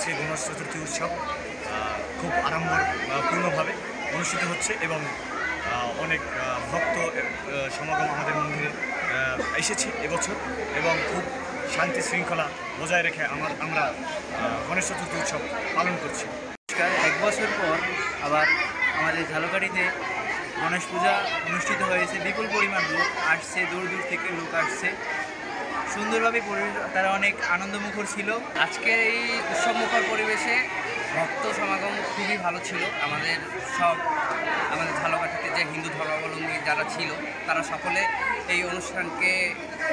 শ্রী গণেশ চতুর্থী উৎসব খুব আড়ম্বরপূর্ণভাবে অনুষ্ঠিত হচ্ছে এবং অনেক ভক্ত সমাগম আমাদের মন্দিরে এসেছে এবছর এবং খুব শান্তি শৃঙ্খলা বজায় রেখে আমরা গণেশ চতুর্থী উৎসব পালন করছি। এক বছর পর আবার আমাদের ঝালকাঠিতে গণেশ পূজা অনুষ্ঠিত হয়েছে। বিপুল পরিমাণ লোক আসছে, দূর দূর থেকে লোক আসছে, সুন্দরভাবে তারা অনেক আনন্দমুখর ছিল। আজকের এই উৎসবমুখর পরিবেশে ভক্ত সমাগম খুবই ভালো ছিল। আমাদের ঝালকাঠিতে যে হিন্দু ধর্মাবলম্বী যারা ছিল তারা সকলে এই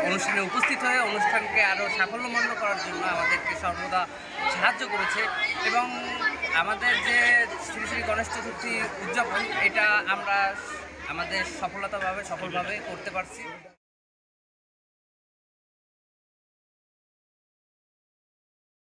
অনুষ্ঠানে উপস্থিত হয়ে অনুষ্ঠানকে আরও সাফল্যমণ্ড করার জন্য আমাদেরকে সর্বদা সাহায্য করেছে এবং আমাদের যে শ্রী শ্রী গণেশ চতুর্থী উদযাপন এটা আমরা আমাদের সফলভাবে করতে পারছি।